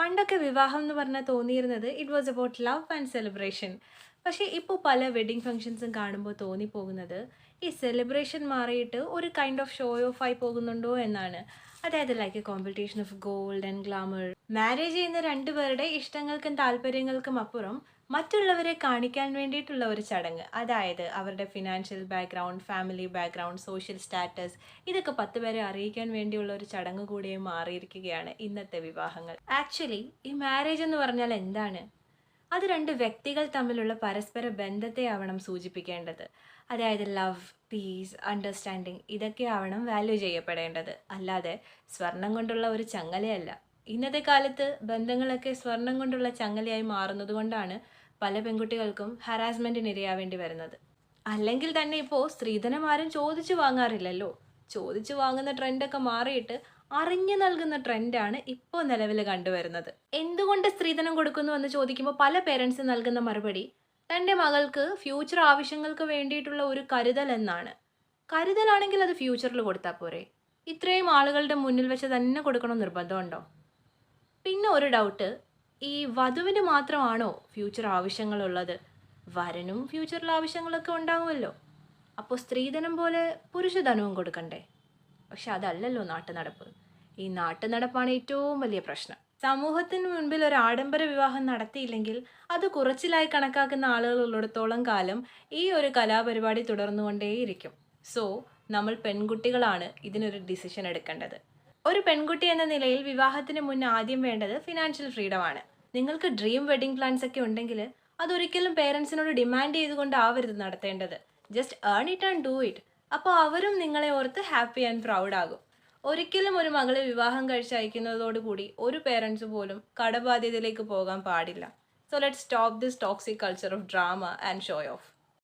പണ്ടൊക്കെ വിവാഹം എന്ന് പറഞ്ഞാൽ തോന്നിയിരുന്നത് it was about love and celebration. പക്ഷേ ഇപ്പോൾ പല വെഡ്ഡിങ് ഫംഗ്ഷൻസും കാണുമ്പോൾ തോന്നിപ്പോകുന്നത് ഈ സെലിബ്രേഷൻ മാറിയിട്ട് ഒരു കൈൻഡ് ഓഫ് ഷോ ഓഫ് ആയി പോകുന്നുണ്ടോ എന്നാണ്. അതായത് like A competition of gold and glamour. Marriage ചെയ്യുന്ന രണ്ടുപേരുടെ ഇഷ്ടങ്ങൾക്കും താല്പര്യങ്ങൾക്കും അപ്പുറം മറ്റുള്ളവരെ കാണിക്കാൻ വേണ്ടിയിട്ടുള്ള ഒരു ചടങ്ങ്. അതായത് അവരുടെ financial background, family background, social status, ഇതൊക്കെ 10 പേരെ അറിയിക്കാൻ വേണ്ടിയുള്ള ഒരു ചടങ്ങ് കൂടിയായി മാറിയിരിക്കുകയാണ് ഇന്നത്തെ വിവാഹങ്ങൾ. ആക്ച്വലി ഈ മാരേജ് എന്ന് പറഞ്ഞാൽ എന്താണ്? അത് രണ്ട് വ്യക്തികൾ തമ്മിലുള്ള പരസ്പര ബന്ധത്തെ ആവണം സൂചിപ്പിക്കേണ്ടത്. അതായത് ലവ്, പീസ്, അണ്ടർസ്റ്റാൻഡിങ് ഇതൊക്കെ ആവണം വാല്യൂ ചെയ്യപ്പെടേണ്ടത്. അല്ലാതെ സ്വർണം കൊണ്ടുള്ള ഒരു ചങ്ങലയല്ല. ഇന്നത്തെ കാലത്ത് ബന്ധങ്ങളൊക്കെ സ്വർണം കൊണ്ടുള്ള ചങ്ങലയായി മാറുന്നത് കൊണ്ടാണ് പല പെൺകുട്ടികൾക്കും ഹറാസ്മെന്റിന് ഇരയാവേണ്ടി വരുന്നത്. അല്ലെങ്കിൽ തന്നെ ഇപ്പോൾ സ്ത്രീധനം ആരും ചോദിച്ചു വാങ്ങാറില്ലല്ലോ. ചോദിച്ചു വാങ്ങുന്ന ട്രെൻഡൊക്കെ മാറിയിട്ട് അറിഞ്ഞു നൽകുന്ന ട്രെൻഡാണ് ഇപ്പോൾ നിലവിൽ കണ്ടുവരുന്നത്. എന്തുകൊണ്ട് സ്ത്രീധനം കൊടുക്കുന്നു എന്ന് ചോദിക്കുമ്പോൾ പല പേരൻസും നൽകുന്ന മറുപടി തൻ്റെ മകൾക്ക് ഫ്യൂച്ചർ ആവശ്യങ്ങൾക്ക് വേണ്ടിയിട്ടുള്ള ഒരു കരുതൽ എന്നാണ്. കരുതലാണെങ്കിൽ അത് ഫ്യൂച്ചറിൽ കൊടുത്താൽ പോരെ? ഇത്രയും ആളുകളുടെ മുന്നിൽ വെച്ച് തന്നെ കൊടുക്കണം നിർബന്ധമുണ്ടോ? പിന്നെ ഒരു ഡൗട്ട്, ഈ വധുവിന് മാത്രമാണോ ഫ്യൂച്ചർ ആവശ്യങ്ങളുള്ളത്? വരനും ഫ്യൂച്ചറിൽ ആവശ്യങ്ങളൊക്കെ ഉണ്ടാകുമല്ലോ. അപ്പോൾ സ്ത്രീധനം പോലെ പുരുഷധനവും കൊടുക്കണ്ടേ? പക്ഷെ അതല്ലല്ലോ നാട്ടുനടപ്പ്. ഈ നാട്ടുനടപ്പാണ് ഏറ്റവും വലിയ പ്രശ്നം. സമൂഹത്തിന് മുൻപിൽ ഒരു ആഡംബര വിവാഹം നടത്തിയില്ലെങ്കിൽ അത് കുറച്ചിലായി കണക്കാക്കുന്ന ആളുകളുള്ളിടത്തോളം കാലം ഈ ഒരു കലാപരിപാടി തുടർന്നുകൊണ്ടേയിരിക്കും. സോ നമ്മൾ പെൺകുട്ടികളാണ് ഇതിനൊരു ഡിസിഷൻ എടുക്കേണ്ടത്. ഒരു പെൺകുട്ടി എന്ന നിലയിൽ വിവാഹത്തിന് മുന്നേ ആദ്യം വേണ്ടത് ഫിനാൻഷ്യൽ ഫ്രീഡം ആണ്. നിങ്ങൾക്ക് ഡ്രീം വെഡിങ് പ്ലാൻസ് ഒക്കെ ഉണ്ടെങ്കിൽ അതൊരിക്കലും പേരൻസിനോട് ഡിമാൻഡ് ചെയ്തുകൊണ്ടാവരുത് നടത്തേണ്ടത്. Just earn it and do it. അപ്പോൾ അവരും നിങ്ങളെ ഓർത്ത് ഹാപ്പി ആൻഡ് പ്രൗഡ് ആകും. ഒരിക്കലും ഒരു മകളെ വിവാഹം കഴിച്ച് അയക്കുന്നതോടുകൂടി ഒരു പേരൻസ് പോലും കടബാധ്യതയിലേക്ക് പോകാൻ പാടില്ല. So let's stop this toxic culture of drama and show of.